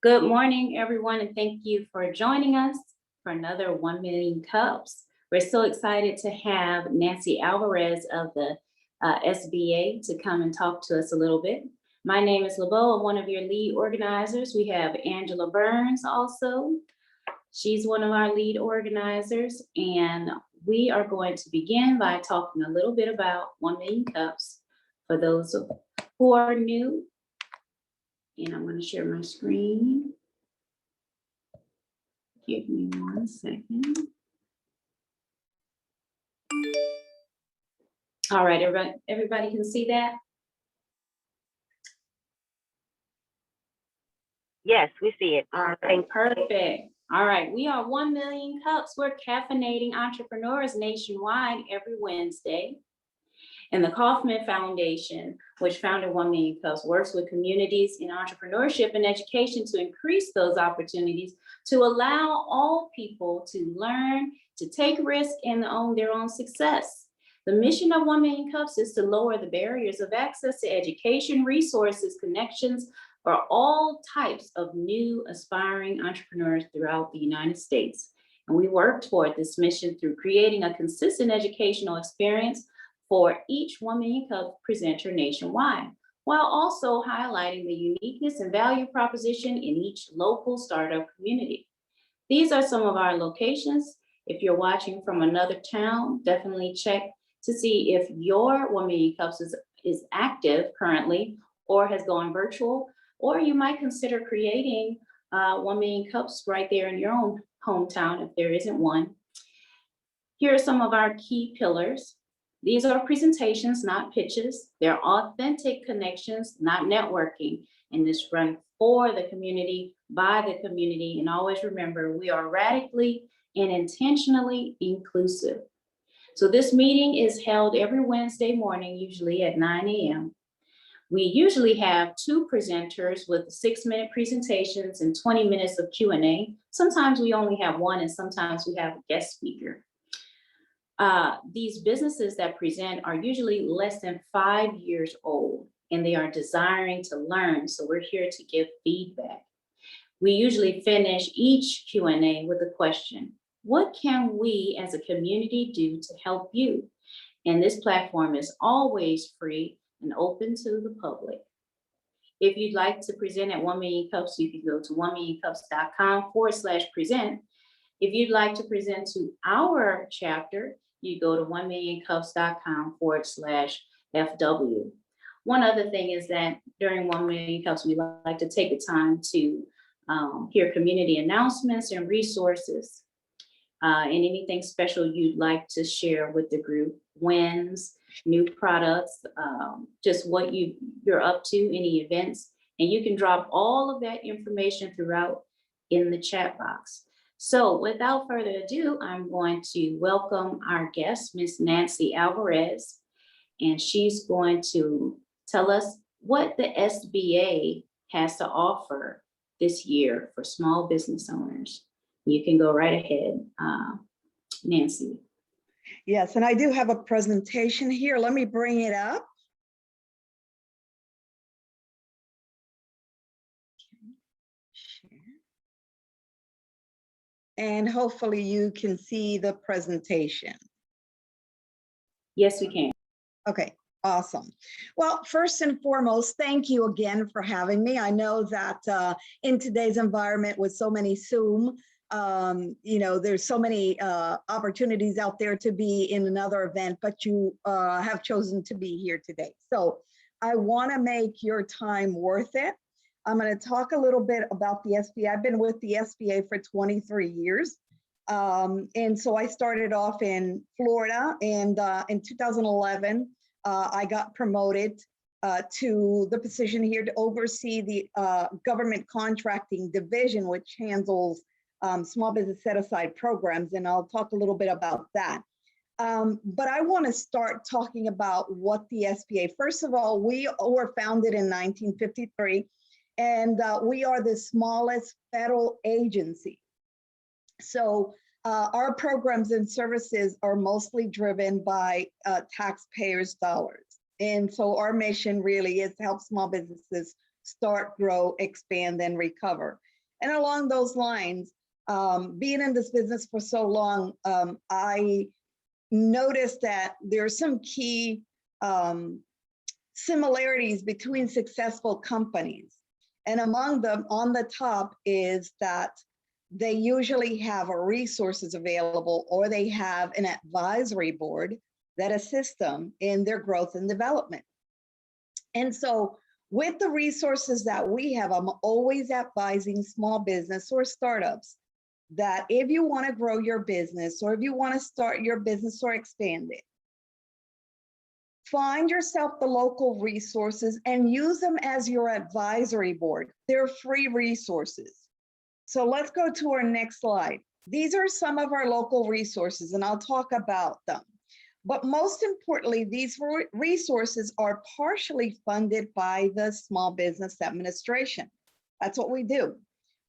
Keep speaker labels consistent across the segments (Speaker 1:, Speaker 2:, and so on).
Speaker 1: Good morning, everyone, and thank you for joining us for another 1 Million Cups. We're so excited to have Nancy Alvarez of the SBA to come and talk to us a little bit. My name is LeBeau, I'm one of your lead organizers. We have Angela Burns also. She's one of our lead organizers, and we are going to begin by talking a little bit about 1 Million Cups for those who are new. And I'm going to share my screen. Give me 1 second. All right, everybody can see that?
Speaker 2: Yes, we see it.
Speaker 1: All right, perfect. All right, we are 1 Million Cups. We're caffeinating entrepreneurs nationwide every Wednesday. And the Kauffman Foundation, which founded 1 Million Cups, works with communities in entrepreneurship and education to increase those opportunities to allow all people to learn, to take risks, and own their own success. The mission of 1 Million Cups is to lower the barriers of access to education, resources, connections for all types of new aspiring entrepreneurs throughout the United States. And we work toward this mission through creating a consistent educational experience for each 1 Million Cup presenter nationwide, while also highlighting the uniqueness and value proposition in each local startup community. These are some of our locations. If you're watching from another town, definitely check to see if your 1 Million Cups is active currently or has gone virtual, or you might consider creating 1 Million Cups right there in your own hometown if there isn't one. Here are some of our key pillars. These are presentations, not pitches. They're authentic connections, not networking. And this run for the community, by the community. And always remember, we are radically and intentionally inclusive. So this meeting is held every Wednesday morning, usually at 9 a.m. We usually have 2 presenters with 6-minute presentations and 20 minutes of Q&A. Sometimes we only have 1, and sometimes we have a guest speaker. These businesses that present are usually less than 5 years old, and they are desiring to learn. So we're here to give feedback. We usually finish each Q&A with a question. What can we as a community do to help you? And this platform is always free and open to the public. If you'd like to present at 1 Million Cups, you can go to 1millioncups.com/present. If you'd like to present to our chapter, you go to 1millioncups.com/FW. One other thing is that during 1 Million Cups, we like to take the time to hear community announcements and resources, and anything special you'd like to share with the group, wins, new products, just what you're up to, any events, and you can drop all of that information throughout in the chat box. So without further ado, I'm going to welcome our guest, Miss Nancy Alvarez, and she's going to tell us what the SBA has to offer this year for small business owners. You can go right ahead, Nancy.
Speaker 3: Yes, and I do have a presentation here. Let me bring it up. And hopefully you can see the presentation.
Speaker 1: Yes, we can.
Speaker 3: Okay, awesome. Well, first and foremost, thank you again for having me. I know that in today's environment with so many Zoom, there's so many opportunities out there to be in another event, but you have chosen to be here today. So I want to make your time worth it. I'm going to talk a little bit about the SBA. I've been with the SBA for 23 years. And so I started off in Florida, and in 2011, I got promoted to the position here to oversee the government contracting division, which handles small business set-aside programs, and I'll talk a little bit about that. But I want to start talking about what the SBA, first of all, we were founded in 1953, and we are the smallest federal agency. So our programs and services are mostly driven by taxpayers' dollars. And so our mission really is to help small businesses start, grow, expand, and recover. And along those lines, being in this business for so long, I noticed that there are some key similarities between successful companies. And among them, on the top is that they usually have resources available, or they have an advisory board that assists them in their growth and development. And so with the resources that we have, I'm always advising small business or startups that if you want to grow your business, or if you want to start your business or expand it, find yourself the local resources and use them as your advisory board. They're free resources. So let's go to our next slide. These are some of our local resources, and I'll talk about them. But most importantly, these resources are partially funded by the Small Business Administration. That's what we do.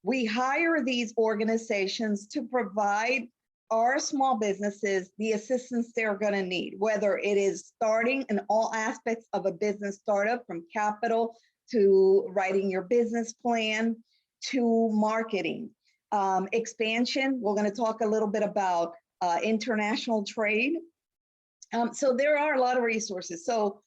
Speaker 3: We hire these organizations to provide our small businesses the assistance they're going to need, whether it is starting in all aspects of a business startup, from capital to writing your business plan to marketing, expansion. We're going to talk a little bit about international trade. So there are a lot of resources. So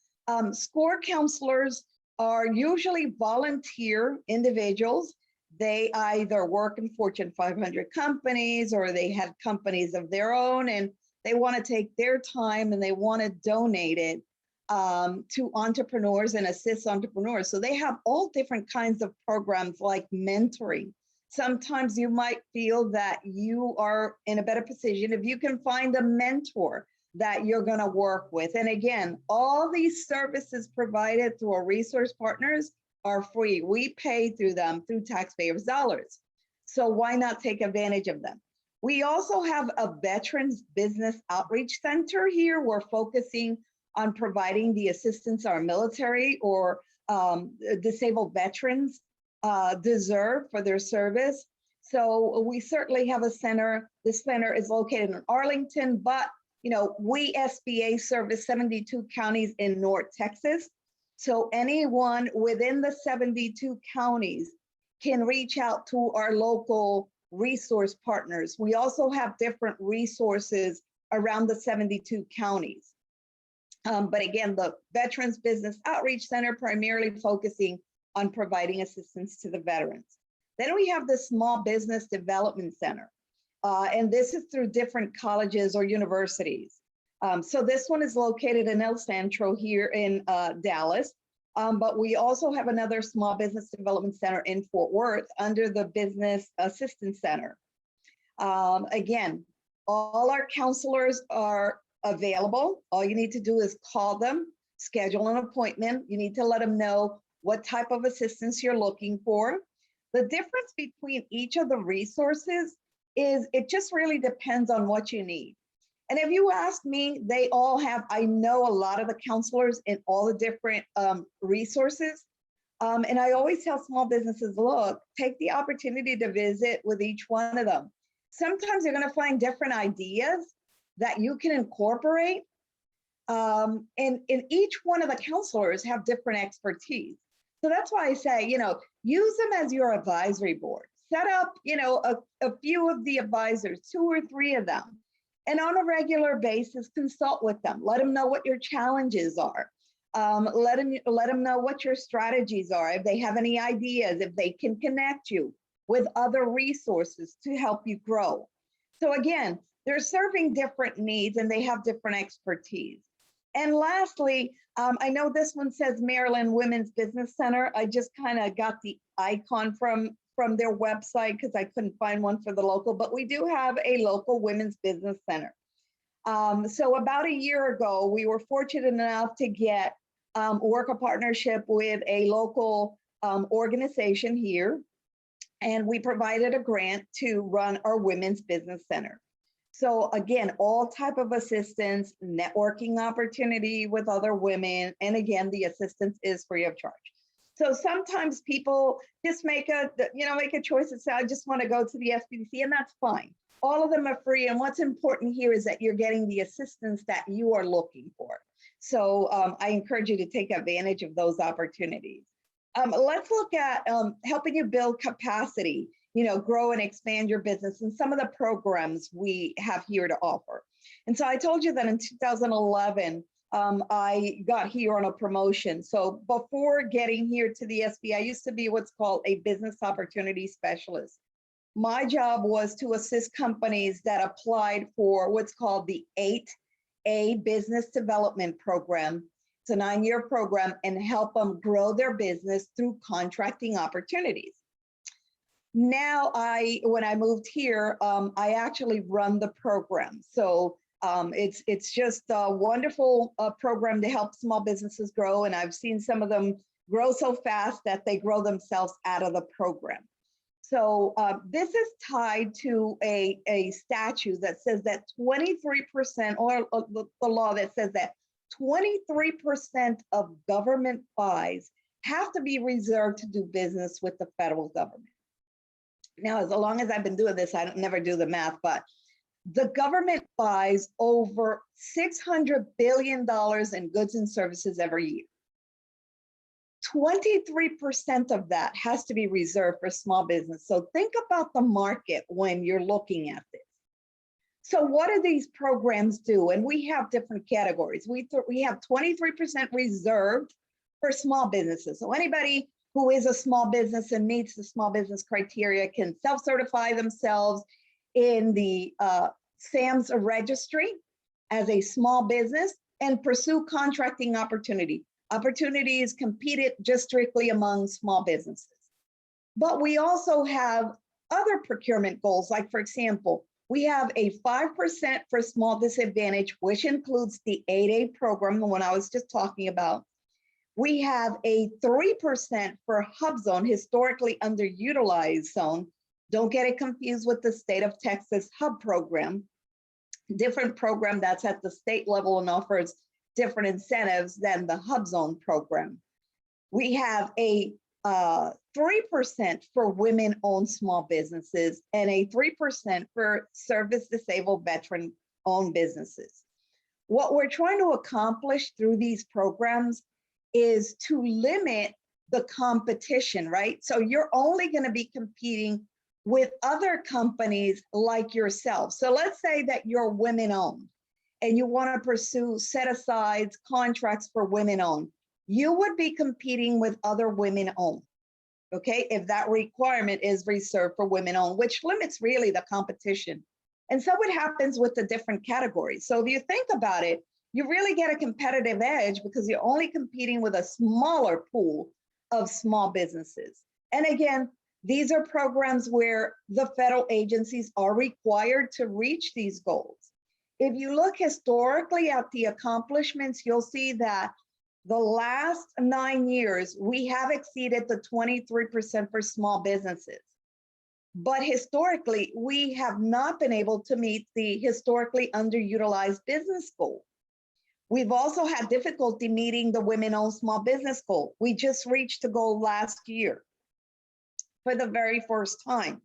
Speaker 3: SCORE counselors are usually volunteer individuals. They either work in Fortune 500 companies, or they have companies of their own, and they want to take their time and they want to donate it to entrepreneurs and assist entrepreneurs. So they have all different kinds of programs like mentoring. Sometimes you might feel that you are in a better position if you can find a mentor that you're going to work with. And again, all these services provided through our resource partners are free. We pay through them through taxpayers' dollars. So why not take advantage of them? We also have a Veterans Business Outreach Center here. We're focusing on providing the assistance our military or disabled veterans deserve for their service. So we certainly have a center. This center is located in Arlington, but we SBA service 72 counties in North Texas. So anyone within the 72 counties can reach out to our local resource partners. We also have different resources around the 72 counties. But again, the Veterans Business Outreach Center primarily focusing on providing assistance to the veterans. Then we have the Small Business Development Center. And this is through different colleges or universities. So this one is located in El Centro here in Dallas. But we also have another Small Business Development Center in Fort Worth under the Business Assistance Center. Again, all our counselors are available. All you need to do is call them, schedule an appointment. You need to let them know what type of assistance you're looking for. The difference between each of the resources is it just really depends on what you need. And if you ask me, they all have, I know a lot of the counselors in all the different resources. And I always tell small businesses, look, take the opportunity to visit with each one of them. Sometimes you're going to find different ideas that you can incorporate. And each one of the counselors have different expertise. So that's why I say, use them as your advisory board. Set up, a few of the advisors, 2 or 3 of them. And on a regular basis, consult with them. Let them know what your challenges are. Let them know what your strategies are. If they have any ideas, if they can connect you with other resources to help you grow. So again, they're serving different needs and they have different expertise. And lastly, I know this one says Maryland Women's Business Center. I just kind of got the icon from their website because I couldn't find one for the local, but we do have a local women's business center. So about a year ago, we were fortunate enough to work a partnership with a local organization here, and we provided a grant to run our women's business center. So again, all type of assistance, networking opportunity with other women, and again, the assistance is free of charge. So sometimes people just make a choice and say, I just want to go to the SBDC, and that's fine. All of them are free. And what's important here is that you're getting the assistance that you are looking for. So I encourage you to take advantage of those opportunities. Let's look at helping you build capacity grow and expand your business and some of the programs we have here to offer. And so I told you that in 2011, I got here on a promotion. So before getting here to the SBA, I used to be what's called a business opportunity specialist. My job was to assist companies that applied for what's called the 8A Business Development Program. It's a 9-year program, and help them grow their business through contracting opportunities. Now, when I moved here, I actually run the program. So it's just a wonderful program to help small businesses grow. And I've seen some of them grow so fast that they grow themselves out of the program. So this is tied to a statute that says that 23%, or the law that says that 23% of government buys have to be reserved to do business with the federal government. Now, as long as I've been doing this, I don't never do the math, but the government buys over $600 billion in goods and services every year. 23% of that has to be reserved for small business. So think about the market when you're looking at this. So what do these programs do? And we have different categories. We have 23% reserved for small businesses. So anybody who is a small business and meets the small business criteria can self-certify themselves in the SAM's registry as a small business and pursue contracting opportunities competed just strictly among small businesses. But we also have other procurement goals, like, for example, we have a 5% for small disadvantage, which includes the 8A program, the one I was just talking about. We have a 3% for hub zone, historically underutilized zone. Don't get it confused with the state of Texas hub program, different program that's at the state level and offers different incentives than the hub zone program. We have a 3% for women-owned small businesses and a 3% for service disabled veteran-owned businesses. What we're trying to accomplish through these programs is to limit the competition, right? So you're only going to be competing with other companies like yourself. So let's say that you're women-owned and you want to pursue set-asides contracts for women-owned. You would be competing with other women-owned, okay? If that requirement is reserved for women-owned, which limits really the competition. And so what happens with the different categories? So if you think about it, you really get a competitive edge because you're only competing with a smaller pool of small businesses. And again, these are programs where the federal agencies are required to reach these goals. If you look historically at the accomplishments, you'll see that the last 9 years, we have exceeded the 23% for small businesses. But historically, we have not been able to meet the historically underutilized business goal. We've also had difficulty meeting the women-owned small business goal. We just reached the goal last year for the very first time.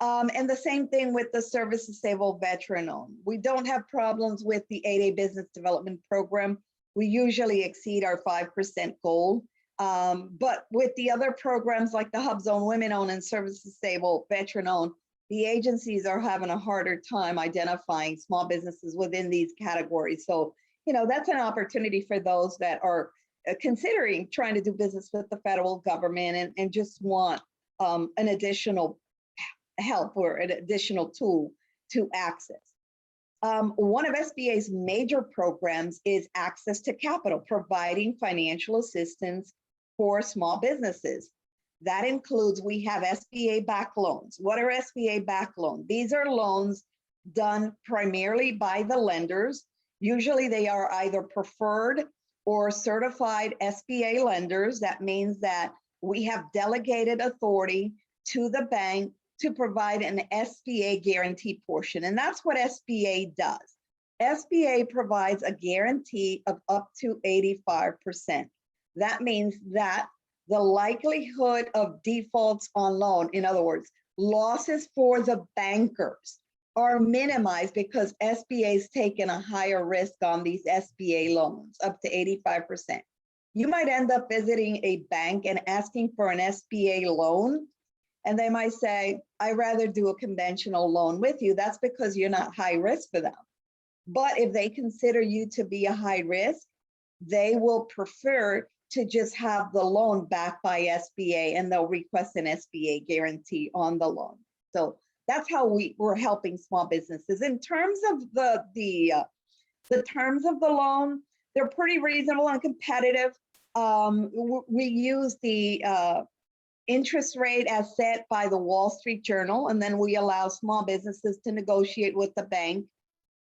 Speaker 3: And the same thing with the service disabled veteran-owned. We don't have problems with the 8A Business Development Program. We usually exceed our 5% goal. But with the other programs like the Hub Zone, women-owned, and service disabled veteran-owned, the agencies are having a harder time identifying small businesses within these categories. So, that's an opportunity for those that are considering trying to do business with the federal government and just want an additional help or an additional tool to access. One of SBA's major programs is Access to Capital, providing financial assistance for small businesses. That includes, we have SBA-backed loans. What are SBA-backed loans? These are loans done primarily by the lenders. Usually they are either preferred or certified SBA lenders. That means that we have delegated authority to the bank to provide an SBA guarantee portion. And that's what SBA does. SBA provides a guarantee of up to 85%. That means that the likelihood of defaults on loan, in other words, losses for the bankers, are minimized because SBA's taken a higher risk on these SBA loans, up to 85%. You might end up visiting a bank and asking for an SBA loan, And they might say, I'd rather do a conventional loan with you. That's because you're not high risk for them. But if they consider you to be a high risk, they will prefer to just have the loan backed by SBA, and they'll request an SBA guarantee on the loan. So that's how we're helping small businesses. In terms of the terms of the loan, they're pretty reasonable and competitive. We use the interest rate as set by the Wall Street Journal, and then we allow small businesses to negotiate with the bank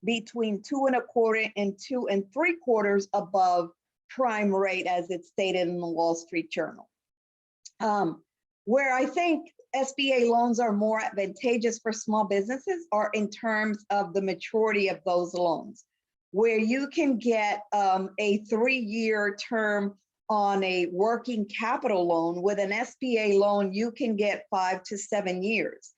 Speaker 3: between 2.25% and 2 3/4 above prime rate, as it's stated in the Wall Street Journal. Where I think SBA loans are more advantageous for small businesses are in terms of the maturity of those loans, where you can get a 3-year term on a working capital loan. With an SBA loan, you can get 5 to 7 years.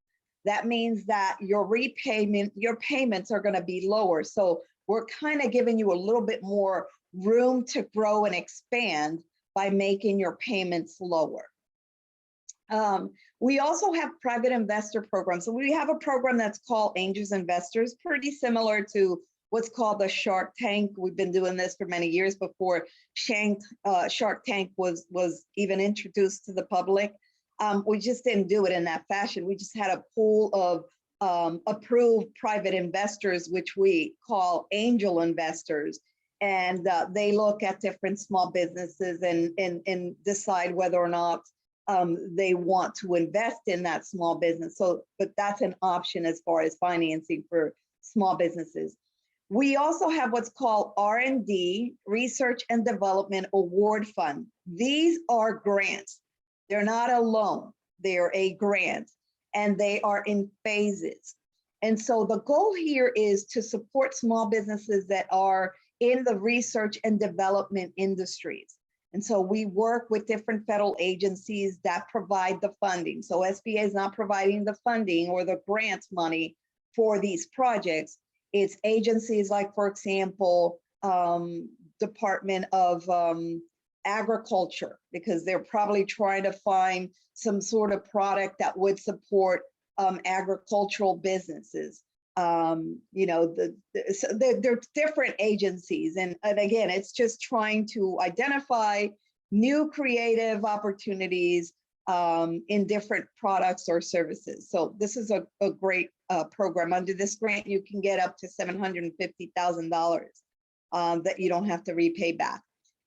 Speaker 3: That means that your payments are going to be lower. So we're kind of giving you a little bit more room to grow and expand by making your payments lower. We also have private investor programs. So we have a program that's called Angels Investors, pretty similar to what's called the Shark Tank. We've been doing this for many years before Shark Tank was even introduced to the public. We just didn't do it in that fashion. We just had a pool of approved private investors, which we call angel investors. And they look at different small businesses and decide whether or not they want to invest in that small business. So, but that's an option as far as financing for small businesses. We also have what's called R&D, Research and Development Award Fund. These are grants. They're not a loan, they're a grant, and they are in phases. And so the goal here is to support small businesses that are in the research and development industries. And so we work with different federal agencies that provide the funding. So SBA is not providing the funding or the grant money for these projects. It's agencies like, for example, Department of Agriculture, because they're probably trying to find some sort of product that would support agricultural businesses. You know, they're different agencies. And again, it's just trying to identify new creative opportunities in different products or services. So this is a great program. Under this grant, you can get up to $750,000 that you don't have to repay back.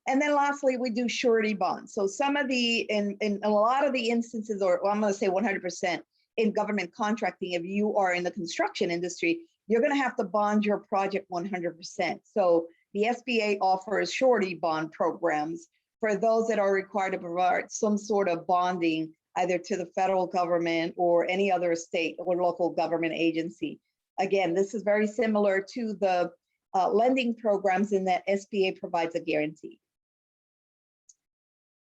Speaker 3: And then lastly, we do surety bonds. So some of the, in a lot of the instances, or I'm going to say 100%, in government contracting, if you are in the construction industry, you're going to have to bond your project 100%. So the SBA offers surety bond programs for those that are required to provide some sort of bonding, either to the federal government or any other state or local government agency. Again, this is very similar to the lending programs in that SBA provides a guarantee.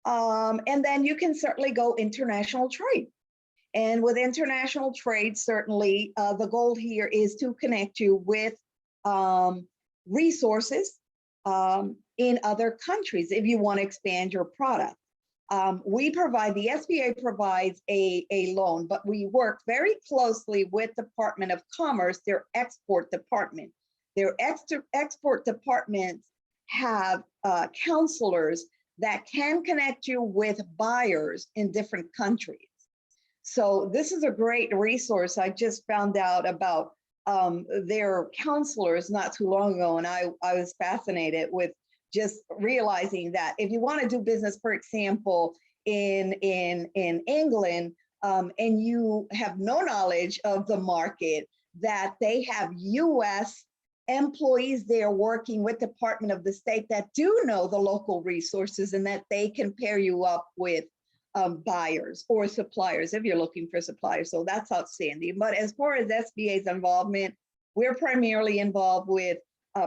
Speaker 3: And then you can certainly go international trade. And with international trade, certainly the goal here is to connect you with resources in other countries if you want to expand your product. We provide, the SBA provides a loan, but we work very closely with Department of Commerce, their export department. Their export departments have counselors that can connect you with buyers in different countries. So this is a great resource. I just found out about their counselors not too long ago, and I was fascinated with just realizing that if you want to do business, for example, in England, and you have no knowledge of the market, that they have US employees there working with Department of the State that do know the local resources, and that they can pair you up with buyers or suppliers if you're looking for suppliers. So that's outstanding. But as far as SBA's involvement, we're primarily involved with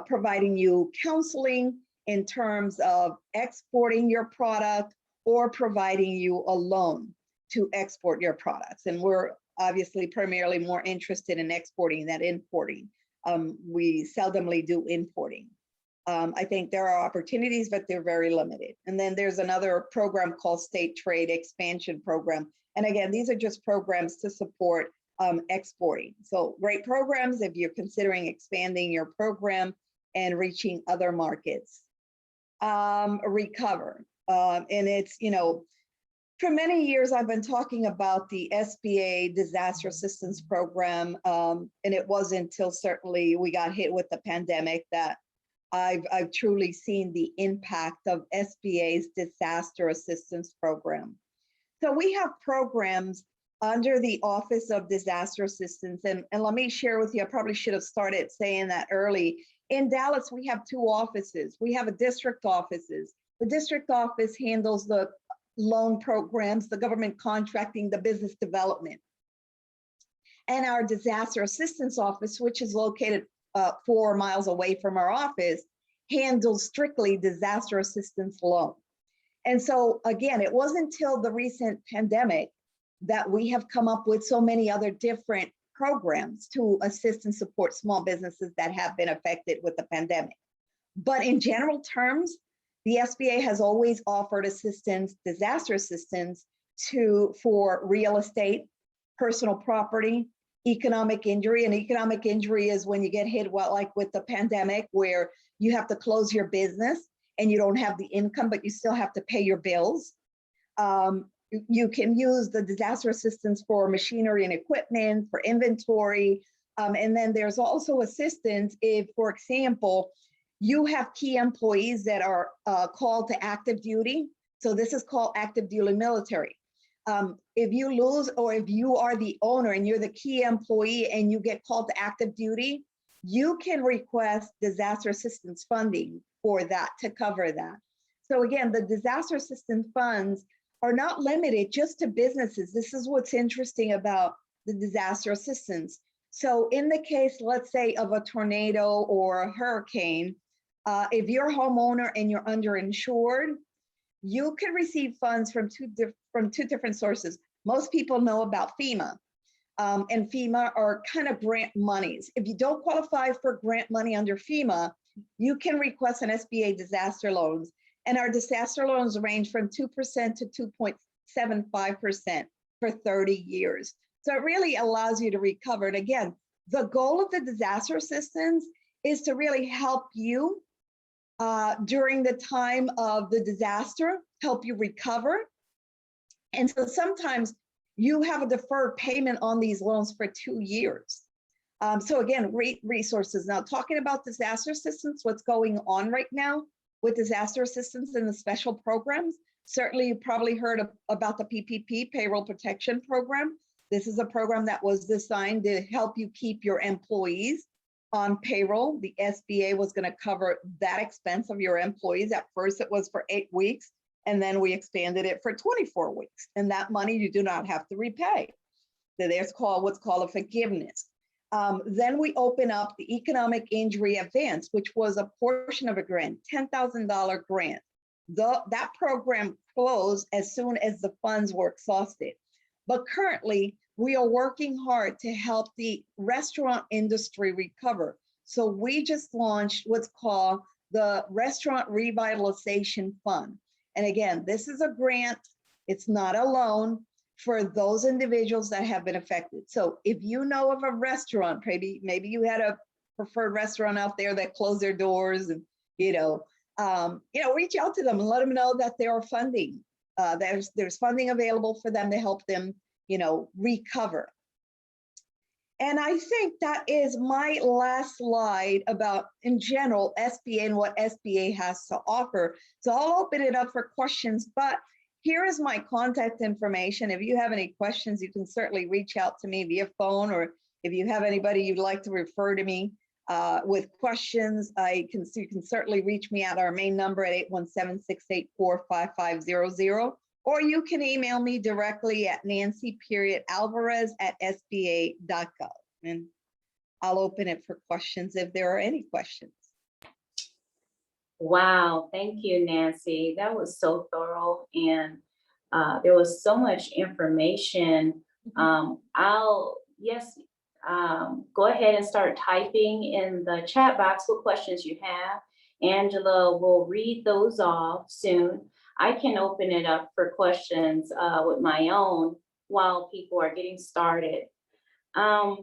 Speaker 3: providing you counseling in terms of exporting your product or providing you a loan to export your products. And we're obviously primarily more interested in exporting than importing. We seldomly do importing. I think there are opportunities, but they're very limited. And then there's another program called State Trade Expansion Program. And again, these are just programs to support exporting. So great programs if you're considering expanding your program and reaching other markets. Recover. And it's, you know, for many years, I've been talking about the SBA disaster assistance program. And it wasn't until certainly we got hit with the pandemic that I've truly seen the impact of SBA's disaster assistance program. So we have programs under the Office of Disaster Assistance. And let me share with you, I probably should have started saying that early. In Dallas, we have two offices. We have a district offices. The district office handles the loan programs, the government contracting, the business development. And our disaster assistance office, which is located 4 miles away from our office, handles strictly disaster assistance loan. And so again, it wasn't until the recent pandemic that we have come up with so many other different programs to assist and support small businesses that have been affected with the pandemic. But in general terms, the SBA has always offered assistance, disaster assistance for real estate, personal property, economic injury. And economic injury is when you get hit, well, like with the pandemic, where you have to close your business and you don't have the income, but you still have to pay your bills. You can use the disaster assistance for machinery and equipment, for inventory. And then there's also assistance if, for example, you have key employees that are called to active duty. So this is called active duty military. If you lose, or if you are the owner and you're the key employee and you get called to active duty, you can request disaster assistance funding for that, to cover that. So again, the disaster assistance funds are not limited just to businesses. This is what's interesting about the disaster assistance. So in the case, let's say, of a tornado or a hurricane, if you're a homeowner and you're underinsured, you can receive funds from two different sources. Most people know about FEMA, and FEMA are kind of grant monies. If you don't qualify for grant money under FEMA, you can request an SBA disaster loans. And our disaster loans range from 2% to 2.75% for 30 years. So it really allows you to recover. And again, the goal of the disaster assistance is to really help you during the time of the disaster, help you recover. And so sometimes you have a deferred payment on these loans for 2 years. So again, great resources. Now, talking about disaster assistance, what's going on right now with disaster assistance and the special programs, certainly you probably heard about the PPP, Payroll Protection Program. This is a program that was designed to help you keep your employees on payroll. The SBA was going to cover that expense of your employees. At first, it was for 8 weeks, and then we expanded it for 24 weeks. And that money you do not have to repay. So there's what's called a forgiveness. Then we open up the economic injury advance, which was a portion of a grant, $10,000 grant. That program closed as soon as the funds were exhausted. But currently, we are working hard to help the restaurant industry recover. So we just launched what's called the Restaurant Revitalization Fund. And again, this is a grant. It's not a loan for those individuals that have been affected. So if you know of a restaurant, maybe you had a preferred restaurant out there that closed their doors, and reach out to them and let them know that there are funding. There's funding available for them to help them, recover. And I think that is my last slide about, in general, SBA and what SBA has to offer. So I'll open it up for questions, but here is my contact information. If you have any questions, you can certainly reach out to me via phone, or if you have anybody you'd like to refer to me with questions, you can certainly reach me at our main number at 817-684-5500, or you can email me directly at nancy.alvarez@sba.gov. And I'll open it for questions if there are any questions.
Speaker 1: Wow, thank you, Nancy. That was so thorough, and there was so much information. Go ahead and start typing in the chat box what questions you have. Angela will read those off soon. I can open it up for questions with my own while people are getting started. I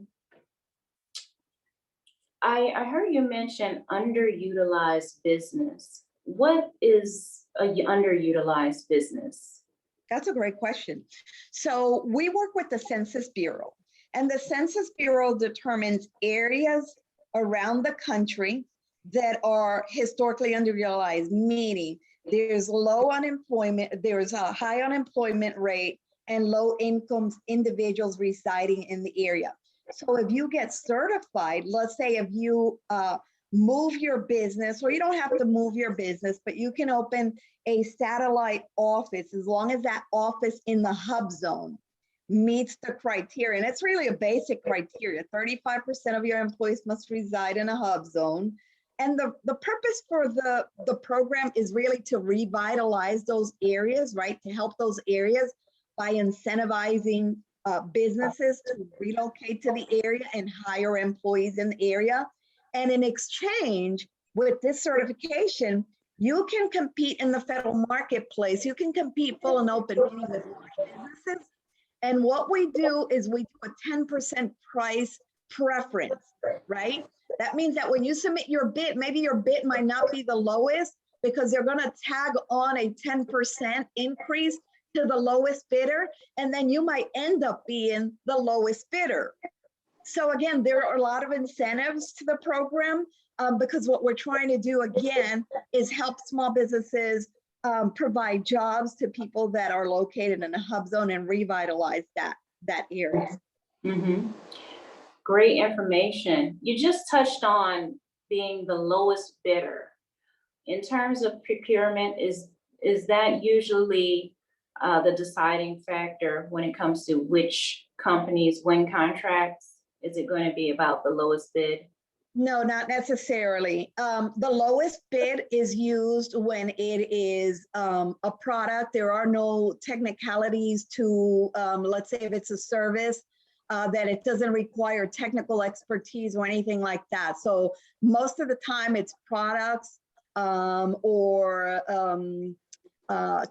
Speaker 1: heard you mention underutilized business. What is a underutilized business?
Speaker 3: That's a great question. So we work with the Census Bureau, and the Census Bureau determines areas around the country that are historically underutilized, meaning there's low unemployment, there's a high unemployment rate, and low income individuals residing in the area. So if you get certified, let's say if you move your business, or you don't have to move your business, but you can open a satellite office as long as that office in the hub zone meets the criteria. And it's really a basic criteria. 35% of your employees must reside in a hub zone. And the purpose for the program is really to revitalize those areas, right? To help those areas by incentivizing businesses to relocate to the area and hire employees in the area. And in exchange with this certification, you can compete in the federal marketplace. You can compete full and open, meaning with large businesses. And what we do is we do a 10% price preference, right? That means that when you submit your bid, maybe your bid might not be the lowest because they're going to tag on a 10% increase to the lowest bidder, and then you might end up being the lowest bidder. So again, there are a lot of incentives to the program because what we're trying to do again is help small businesses provide jobs to people that are located in a hub zone and revitalize that area.
Speaker 1: Mm-hmm. Great information. You just touched on being the lowest bidder. In terms of procurement, is that usually the deciding factor when it comes to which companies win contracts? Is it going to be about the lowest bid?
Speaker 3: No, not necessarily. The lowest bid is used when it is a product. There are no technicalities to, let's say if it's a service, that it doesn't require technical expertise or anything like that. So most of the time it's products or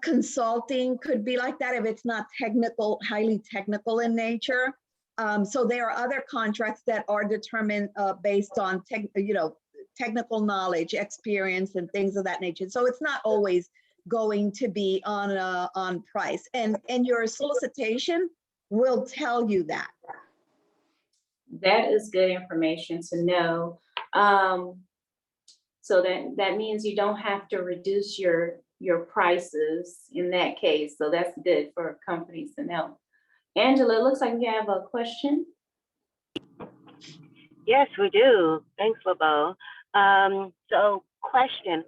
Speaker 3: consulting could be like that if it's not technical, highly technical in nature. So there are other contracts that are determined based on technical knowledge, experience, and things of that nature. So it's not always going to be on price, and your solicitation will tell you that.
Speaker 1: That is good information to know. So that means you don't have to reduce your prices in that case. So that's good for companies to know. Angela, it looks like you have a question.
Speaker 2: Yes, we do. Thanks, LeBeau. So question,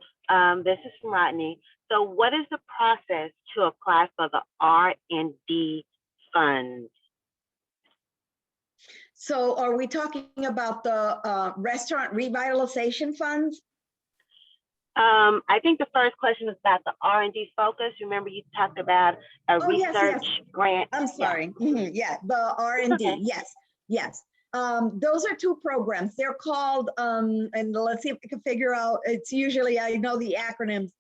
Speaker 2: this is from Rodney. So what is the process to apply for the R&D funds?
Speaker 3: So are we talking about the restaurant revitalization funds?
Speaker 2: I think the first question is about the R&D focus. Remember you talked about a research grant.
Speaker 3: I'm sorry. Yeah, yeah, the R&D. Okay. Yes. Those are two programs. They're called, and let's see if we can figure out, it's usually, I know the acronyms,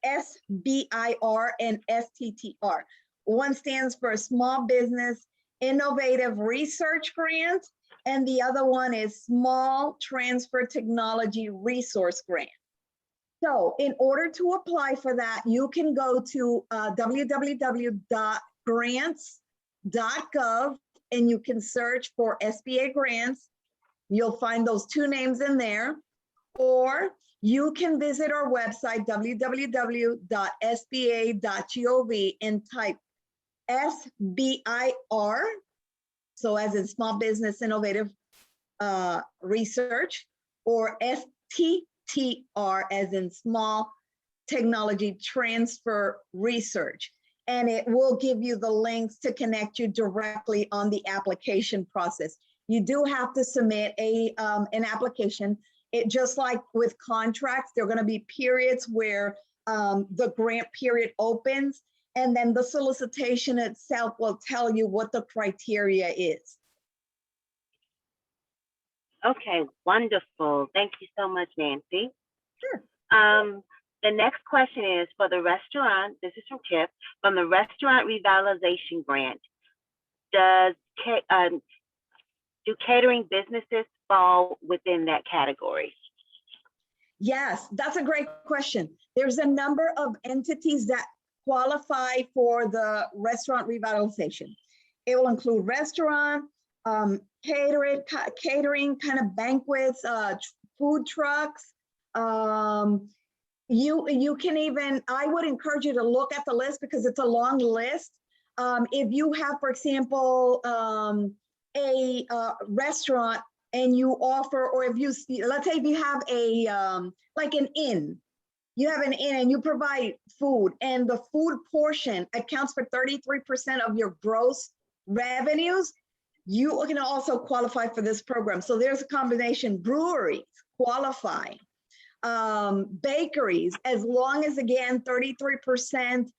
Speaker 3: SBIR and STTR. One stands for Small Business Innovative Research Grant, and the other one is Small Transfer Technology Resource Grant. So in order to apply for that, you can go to www.grants.gov and you can search for SBA grants. You'll find those two names in there, or you can visit our website, www.sba.gov, and type SBIR, so as in Small Business Innovative Research, or STTR as in Small Technology Transfer Research. And it will give you the links to connect you directly on the application process. You do have to submit an application. It just like with contracts, there are going to be periods where the grant period opens, and then the solicitation itself will tell you what the criteria is.
Speaker 2: Okay, wonderful. Thank you so much, Nancy.
Speaker 3: Sure.
Speaker 2: The next question is for the restaurant. This is from Tiff. From the restaurant revitalization grant, do catering businesses fall within that category?
Speaker 3: Yes, that's a great question. There's a number of entities that qualify for the restaurant revitalization. It will include restaurant, catering, kind of banquets, food trucks. You can even, I would encourage you to look at the list because it's a long list. If you have, for example, a restaurant and you offer, or if you, let's say if you have a, like an inn, you have an inn and you provide food and the food portion accounts for 33% of your gross revenues, you can also qualify for this program. So there's a combination. Breweries qualify, bakeries, as long as, again, 33%,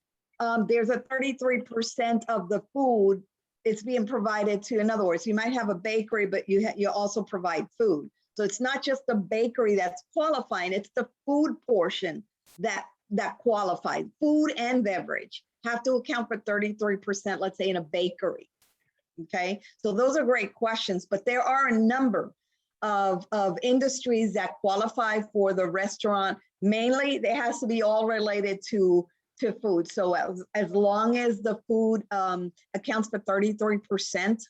Speaker 3: there's a 33% of the food it's being provided to. In other words, you might have a bakery, but you also provide food. So it's not just the bakery that's qualifying, it's the food portion that qualifies. Food and beverage have to account for 33%, let's say, in a bakery. Okay, so those are great questions, but there are a number of industries that qualify for the restaurant. Mainly, it has to be all related to food. So as long as the food accounts for 33%,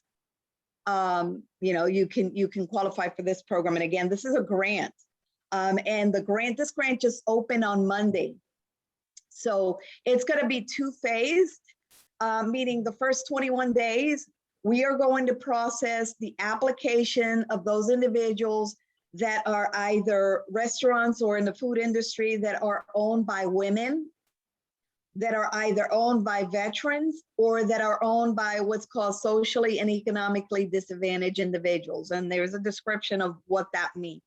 Speaker 3: you can qualify for this program. And again, this is a grant, and this grant just opened on Monday. So it's going to be two-phased, meaning the first 21 days, we are going to process the application of those individuals that are either restaurants or in the food industry that are owned by women, that are either owned by veterans, or that are owned by what's called socially and economically disadvantaged individuals. And there's a description of what that means.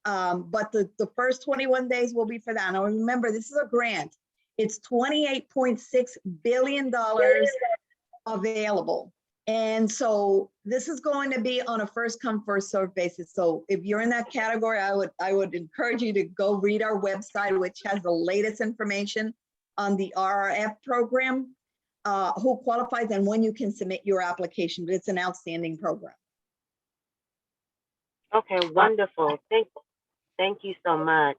Speaker 3: But the first 21 days will be for that. Now remember, this is a grant. It's $28.6 billion available. And so this is going to be on a first come, first served basis. So if you're in that category, I would encourage you to go read our website, which has the latest information on the RRF program, who qualifies and when you can submit your application. But it's an outstanding program.
Speaker 2: Okay, wonderful. Thank you so much.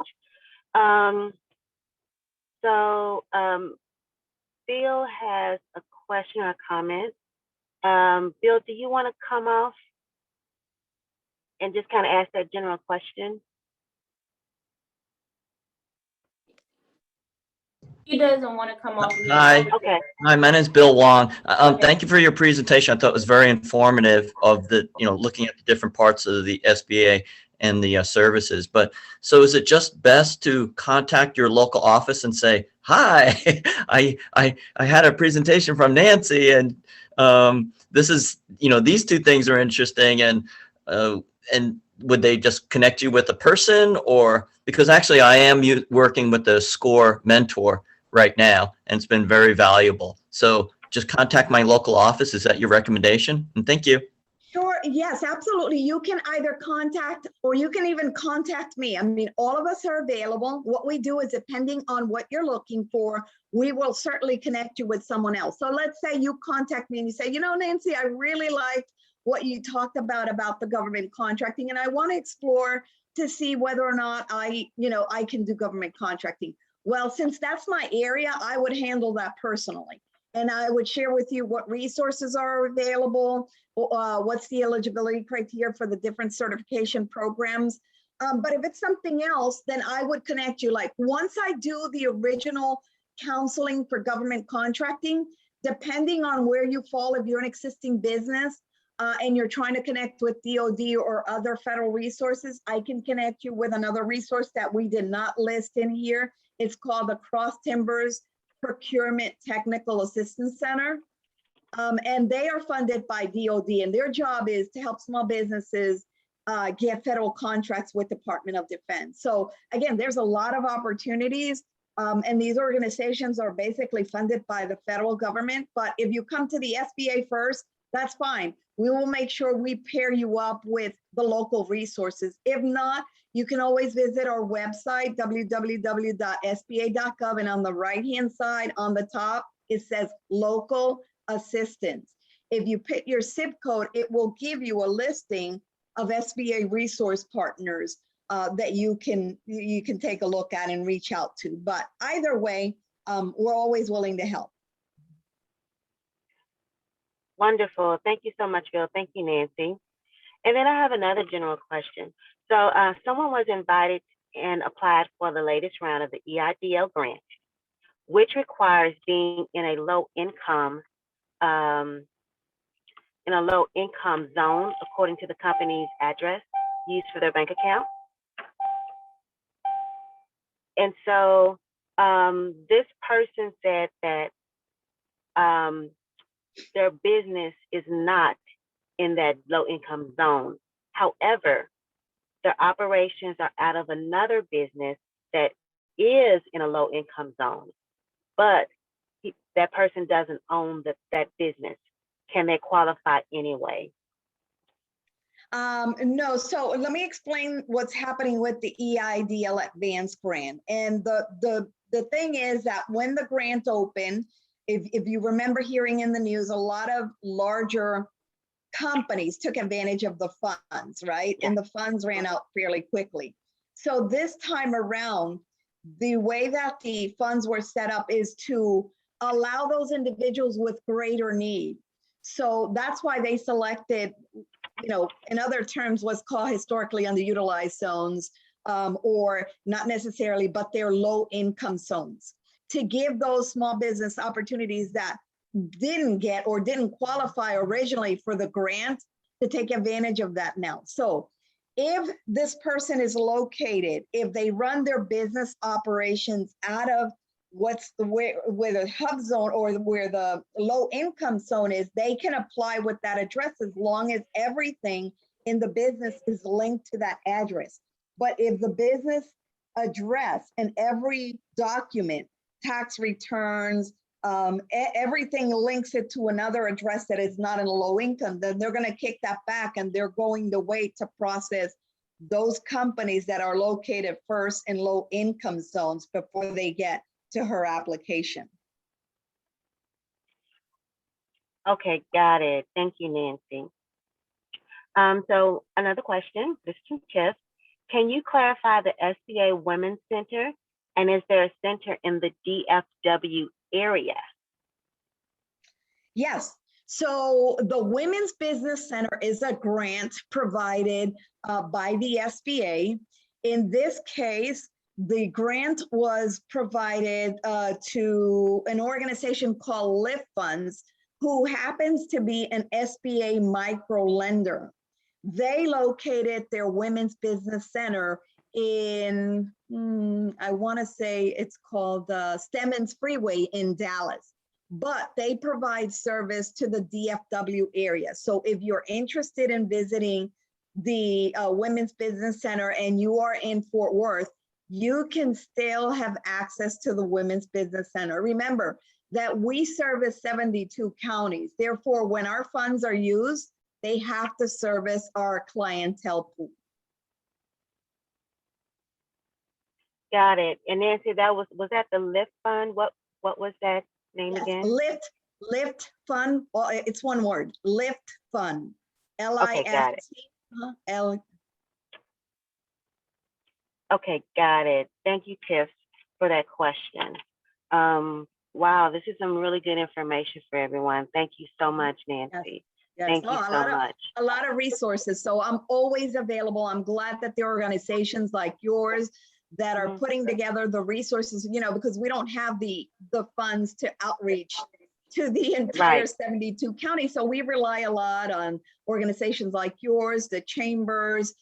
Speaker 2: Bill has a question or comment. Bill, do you want to come off and just kind of ask that general question?
Speaker 1: He doesn't want to come off.
Speaker 4: Hi.
Speaker 2: Okay.
Speaker 4: Hi, my name is Bill Wong. Thank you for your presentation. I thought it was very informative of the, looking at the different parts of the SBA and the services. But so is it just best to contact your local office and say, hi, I had a presentation from Nancy, and this is, these two things are interesting, and would they just connect you with a person? Or because actually I am working with the SCORE mentor right now, and it's been very valuable. So just contact my local office. Is that your recommendation? And thank you.
Speaker 3: Sure. Yes, absolutely. You can either contact, or you can even contact me. I mean, all of us are available. What we do is, depending on what you're looking for, we will certainly connect you with someone else. So let's say you contact me and you say, Nancy, I really liked what you talked about the government contracting, and I want to explore to see whether or not I can do government contracting. Well, since that's my area, I would handle that personally. And I would share with you what resources are available, what's the eligibility criteria for the different certification programs. But if it's something else, then I would connect you. Like, once I do the original counseling for government contracting, depending on where you fall, if you're an existing business and you're trying to connect with DOD or other federal resources, I can connect you with another resource that we did not list in here. It's called the Cross Timbers Procurement Technical Assistance Center. And they are funded by DOD, and their job is to help small businesses get federal contracts with Department of Defense. So again, there's a lot of opportunities, and these organizations are basically funded by the federal government. But if you come to the SBA first, that's fine. We will make sure we pair you up with the local resources. If not, you can always visit our website, www.sba.gov, and on the right-hand side, on the top, it says local assistance. If you put your zip code, it will give you a listing of SBA resource partners that you can take a look at and reach out to. But either way, we're always willing to help.
Speaker 2: Wonderful. Thank you so much, Bill. Thank you, Nancy. And then I have another general question. So someone was invited and applied for the latest round of the EIDL grant, which requires being in a low income zone according to the company's address used for their bank account. And so this person said that their business is not in that low income zone. However, their operations are out of another business that is in a low income zone, but that person doesn't own that business. Can they qualify anyway?
Speaker 3: No, so let me explain what's happening with the EIDL Advance grant. And the thing is that when the grant opened, if you remember hearing in the news, a lot of larger companies took advantage of the funds, right? Yeah. And the funds ran out fairly quickly. So this time around, the way that the funds were set up is to allow those individuals with greater need. So that's why they selected, in other terms, what's called historically underutilized zones, or not necessarily, but they're low income zones, to give those small business opportunities that didn't get or didn't qualify originally for the grant to take advantage of that now. So if this person is located, if they run their business operations out of where the hub zone or where the low income zone is, they can apply with that address as long as everything in the business is linked to that address. But if the business address and every document, tax returns, everything links it to another address that is not in a low income, then they're going to kick that back and they're going to wait to process those companies that are located first in low income zones before they get to her application.
Speaker 2: Okay, got it. Thank you, Nancy. So another question, this is from Tiff. Can you clarify the SBA Women's Center? And is there a center in the DFW area?
Speaker 3: Yes. So the Women's Business Center is a grant provided by the SBA. In this case, the grant was provided to an organization called Lift Funds, who happens to be an SBA micro lender. They located their Women's Business Center in, I want to say it's called Stemmons Freeway in Dallas, but they provide service to the DFW area. So if you're interested in visiting the Women's Business Center and you are in Fort Worth, you can still have access to the Women's Business Center. Remember that we service 72 counties. Therefore, when our funds are used, they have to service our clientele pool.
Speaker 2: Got it. And Nancy, that was that the Lift Fund? What was that name again?
Speaker 3: Lift Fund. Well, it's one word. Lift Fund. L-I-F-T.
Speaker 2: Okay, got it. Thank you, Tiff, for that question. Wow, this is some really good information for everyone. Thank you so much, Nancy.
Speaker 3: Yes.
Speaker 2: Thank you so much.
Speaker 3: A lot of resources. So I'm always available. I'm glad that there are organizations like yours that are putting together the resources, because we don't have the funds to outreach to the entire 72 counties. So we rely a lot on organizations like yours, the chambers,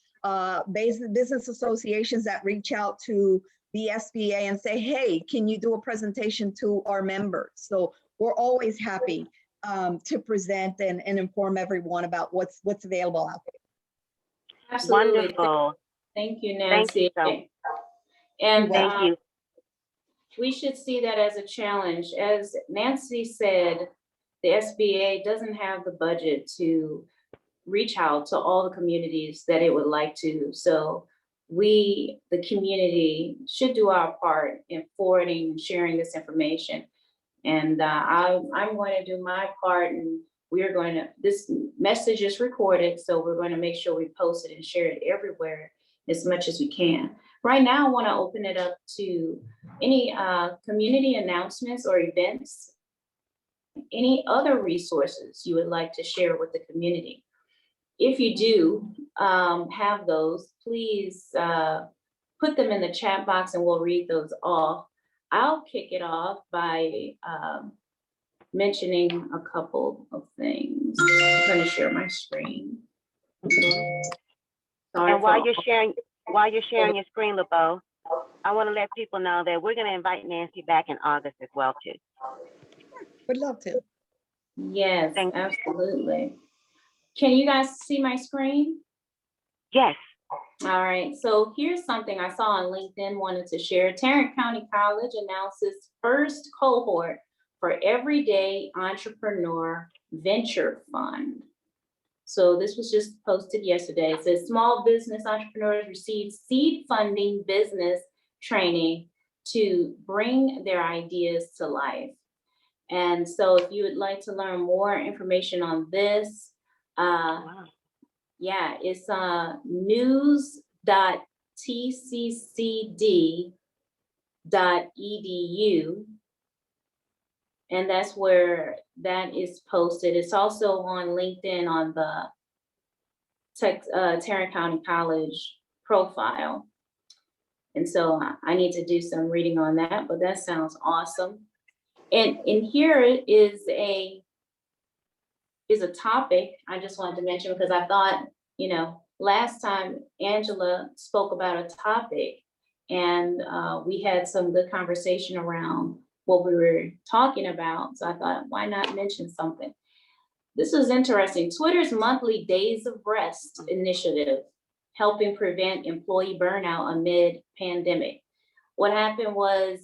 Speaker 3: business associations that reach out to the SBA and say, hey, can you do a presentation to our members? So we're always happy to present and inform everyone about what's available out there.
Speaker 1: Absolutely.
Speaker 2: Wonderful.
Speaker 1: Thank you, Nancy.
Speaker 2: Thank you.
Speaker 1: And
Speaker 2: thank you.
Speaker 1: We should see that as a challenge. As Nancy said, the SBA doesn't have the budget to reach out to all the communities that it would like to. So we, the community, should do our part in forwarding and sharing this information. And I'm going to do my part, and we're going to, this message is recorded, so we're going to make sure we post it and share it everywhere as much as we can. Right now, I want to open it up to any community announcements or events, any other resources you would like to share with the community. If you do have those, please put them in the chat box and we'll read those off. I'll kick it off by mentioning a couple of things. I'm going to share my screen. Sorry
Speaker 2: And while
Speaker 1: for-
Speaker 2: you're sharing your screen, LeBeau, I want to let people know that we're going to invite Nancy back in August as well too.
Speaker 3: Would love to.
Speaker 1: Yes,
Speaker 2: Thank you.
Speaker 1: absolutely. Can you guys see my screen?
Speaker 2: Yes.
Speaker 1: All right, so here's something I saw on LinkedIn, wanted to share. Tarrant County College announces first cohort for Everyday Entrepreneur Venture Fund. So this was just posted yesterday. It says small business entrepreneurs receive seed funding business training to bring their ideas to life. And so if you would like to learn more information on this,
Speaker 2: Wow.
Speaker 1: yeah, it's news.tccd.edu. And that's where that is posted. It's also on LinkedIn on the Tarrant County College profile. And so I need to do some reading on that, but that sounds awesome. And here is a topic I just wanted to mention because I thought, last time Angela spoke about a topic and we had some good conversation around what we were talking about. So I thought, why not mention something? This is interesting. Twitter's monthly Days of Rest initiative, helping prevent employee burnout amid pandemic. What happened was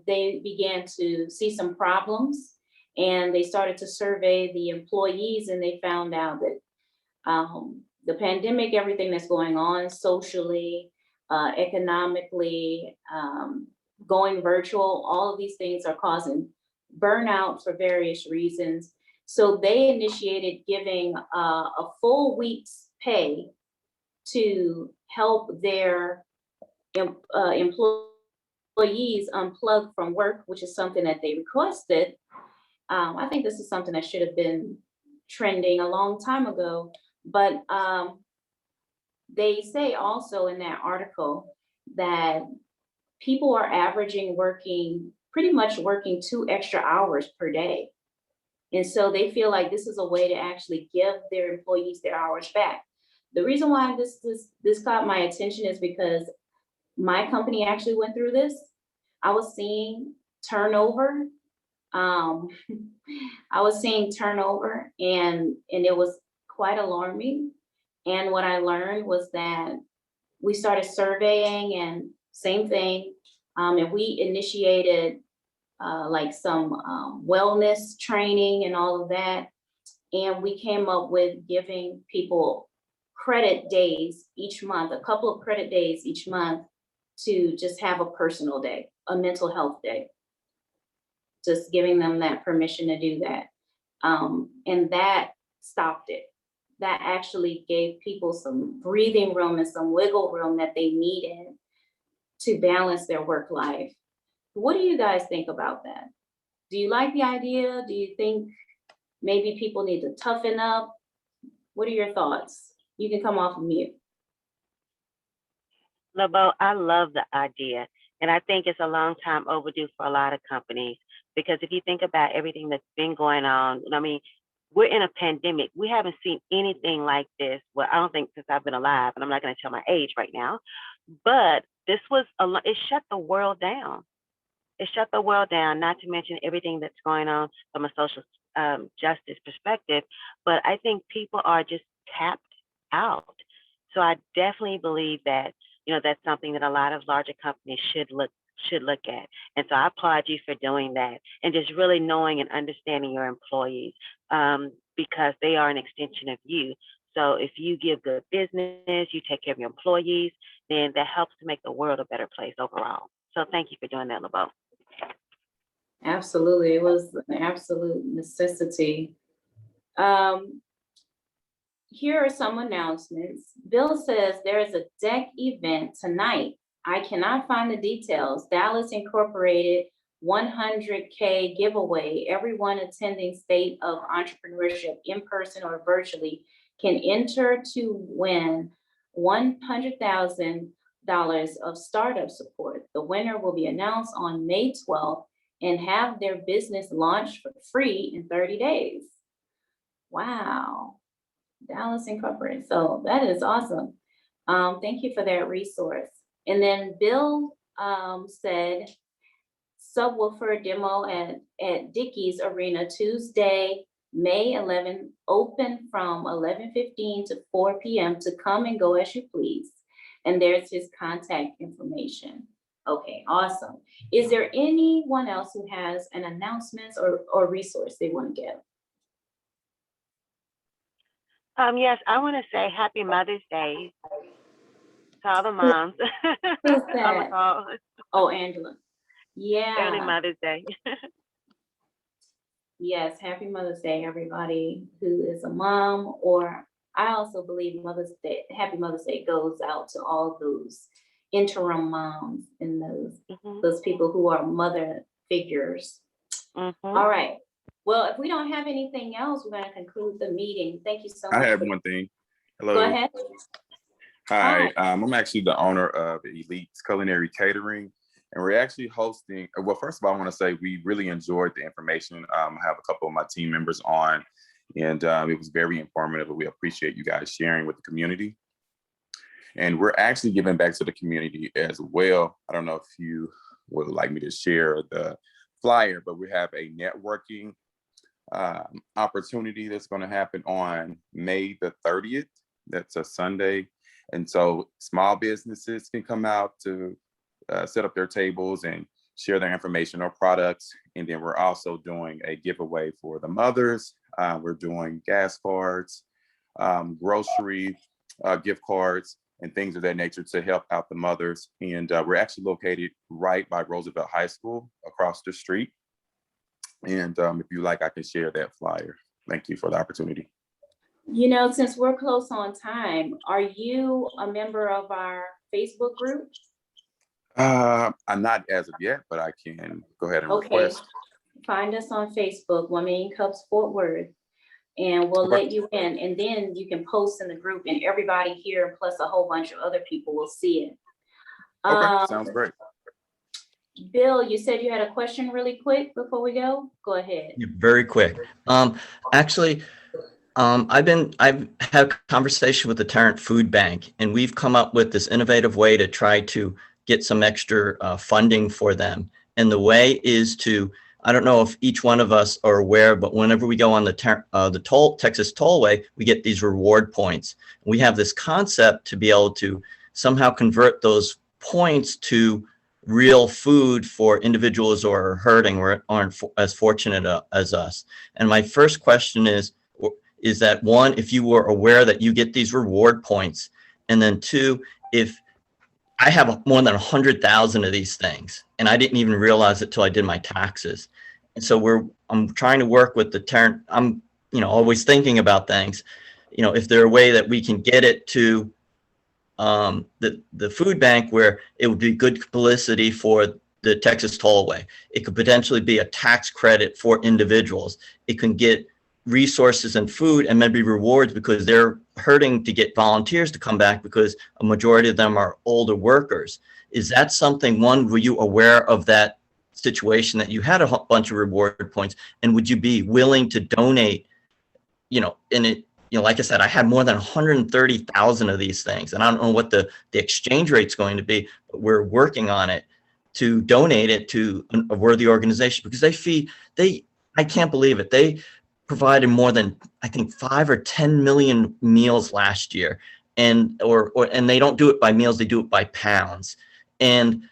Speaker 1: they began to see some problems and they started to survey the employees and they found out that the pandemic, everything that's going on socially, economically, going virtual, all of these things are causing burnout for various reasons. So they initiated giving a full week's pay to help their employees unplug from work, which is something that they requested. I think this is something that should have been trending a long time ago, but they say also in that article that people are averaging pretty much working 2 extra hours per day. And so they feel like this is a way to actually give their employees their hours back. The reason why this caught my attention is because my company actually went through this. I was seeing turnover. I was seeing turnover and it was quite alarming. And what I learned was that we started surveying and same thing. And we initiated like some wellness training and all of that. And we came up with giving people credit days each month, a couple of credit days each month to just have a personal day, a mental health day. Just giving them that permission to do that. And that stopped it. That actually gave people some breathing room and some wiggle room that they needed to balance their work life. What do you guys think about that? Do you like the idea? Do you think maybe people need to toughen up? What are your thoughts? You can come off of mute.
Speaker 2: LeBeau, I love the idea. And I think it's a long time overdue for a lot of companies, because if you think about everything that's been going on, I mean, we're in a pandemic. We haven't seen anything like this. Well, I don't think since I've been alive, and I'm not going to tell my age right now, but this was, it shut the world down. It shut the world down, not to mention everything that's going on from a social justice perspective. But I think people are just tapped out. So I definitely believe that, that's something that a lot of larger companies should look should look at. And so I applaud you for doing that and just really knowing and understanding your employees, because they are an extension of you. So if you give good business, you take care of your employees, then that helps to make the world a better place overall. So thank you for doing that, LeBeau.
Speaker 1: Absolutely. It was an absolute necessity. Here are some announcements. Bill says there is a deck event tonight. I cannot find the details. Dallas Incorporated 100K giveaway. Everyone attending State of Entrepreneurship in person or virtually can enter to win $100,000 of startup support. The winner will be announced on May 12th and have their business launched for free in 30 days. Wow. Dallas Incorporated. So that is awesome. Thank you for that resource. And then Bill said subwoofer demo at Dickey's Arena Tuesday, May 11, open from 11:15 to 4 p.m. to come and go as you please. And there's his contact information. Okay, awesome. Is there anyone else who has an announcement or resource they want to give?
Speaker 2: Yes, I want to say Happy Mother's Day to all the moms.
Speaker 1: Who's
Speaker 2: On the
Speaker 1: that?
Speaker 2: call.
Speaker 1: Oh, Angela. Yeah.
Speaker 2: Happy Mother's Day.
Speaker 1: Yes, happy Mother's Day, everybody who is a mom, or I also believe Mother's Day, Happy Mother's Day goes out to all those interim moms and those people who are mother figures. All right. Well, if we don't have anything else, we're going to conclude the meeting. Thank you so much.
Speaker 5: I have one thing. Hello.
Speaker 1: Go ahead.
Speaker 5: Hi. I'm actually the owner of Elite's Culinary Catering, and we're actually hosting. Well, first of all, I want to say we really enjoyed the information. I have a couple of my team members on, and it was very informative. And we appreciate you guys sharing with the community. And we're actually giving back to the community as well. I don't know if you would like me to share the flyer, but we have a networking opportunity that's going to happen on May the 30th. That's a Sunday. And so small businesses can come out to set up their tables and share their information or products. And then we're also doing a giveaway for the mothers. We're doing gas cards, grocery gift cards, and things of that nature to help out the mothers. And we're actually located right by Roosevelt High School across the street. And if you like, I can share that flyer. Thank you for the opportunity.
Speaker 1: You know, since we're close on time, are you a member of our Facebook group?
Speaker 5: I'm not as of yet, but I can go ahead and request.
Speaker 1: Find us on Facebook, 1 Million Cups Fort Worth, and we'll let you in. And then you can post in the group and everybody here, plus a whole bunch of other people will see it.
Speaker 5: Okay, sounds great.
Speaker 1: Bill, you said you had a question really quick before we go? Go ahead.
Speaker 4: Very quick. Actually, I've had a conversation with the Tarrant Food Bank, and we've come up with this innovative way to try to get some extra funding for them. And the way is to, I don't know if each one of us are aware, but whenever we go on the Texas Tollway, we get these reward points. We have this concept to be able to somehow convert those points to real food for individuals who are hurting or aren't as fortunate as us. And my first question is that one, if you were aware that you get these reward points, and then two, if I have more than 100,000 of these things, and I didn't even realize it till I did my taxes. And so I'm trying to work with the Tarrant. I'm, always thinking about things, if there's a way that we can get it to the food bank where it would be good publicity for the Texas Tollway. It could potentially be a tax credit for individuals. It can get resources and food and maybe rewards because they're hurting to get volunteers to come back because a majority of them are older workers. Is that something, one, were you aware of that situation that you had a bunch of reward points, and would you be willing to donate, like I said, I had more than 130,000 of these things, and I don't know what the exchange rate's going to be, but we're working on it to donate it to a worthy organization because I can't believe it. They provided more than, I think, 5 or 10 million meals last year. And they don't do it by meals, they do it by pounds. And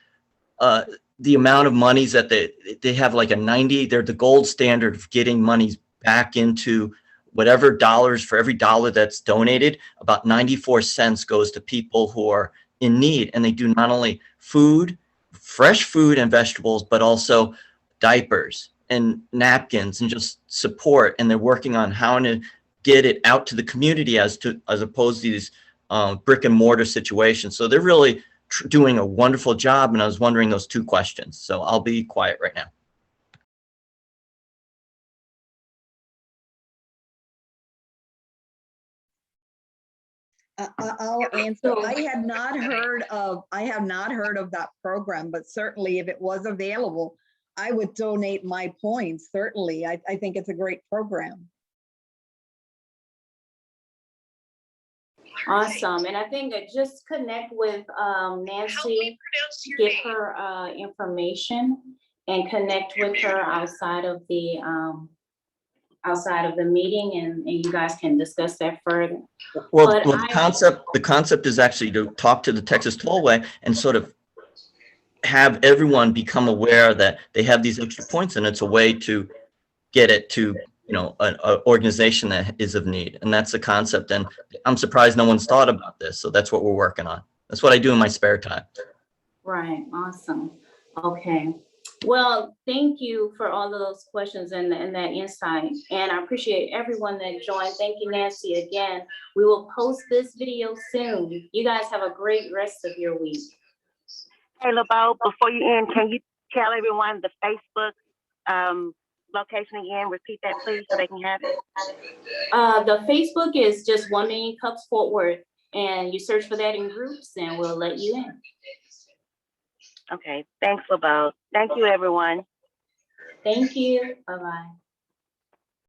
Speaker 4: the amount of monies that they have, like they're the gold standard of getting monies back into whatever dollars. For every dollar that's donated, about 94 cents goes to people who are in need. And they do not only fresh food and vegetables, but also diapers and napkins and just support. And they're working on how to get it out to the community as opposed to these brick and mortar situations. So they're really doing a wonderful job. And I was wondering those two questions. So I'll be quiet right now.
Speaker 3: I'll answer. I have not heard of that program, but certainly if it was available, I would donate my points. Certainly. I think it's a great program.
Speaker 1: Awesome. And I think that just connect with Nancy, get her information and connect with her outside of the meeting, and you guys can discuss that further.
Speaker 4: Well, the concept is actually to talk to the Texas Tollway and sort of have everyone become aware that they have these extra points, and it's a way to get it to, you know, an organization that is of need. And that's the concept. And I'm surprised no one's thought about this. So that's what we're working on. That's what I do in my spare time.
Speaker 1: Right. Awesome. Okay. Well, thank you for all of those questions and that insight. And I appreciate everyone that joined. Thank you, Nancy, again. We will post this video soon. You guys have a great rest of your week.
Speaker 2: Hey, LeBeau, before you end, can you tell everyone the Facebook location again? Repeat that, please, so they can have it.
Speaker 1: The Facebook is just 1 Million Cups Fort Worth, and you search for that in groups and we'll let you in.
Speaker 2: Okay, thanks, LeBeau. Thank you, everyone.
Speaker 1: Thank you. Bye-bye.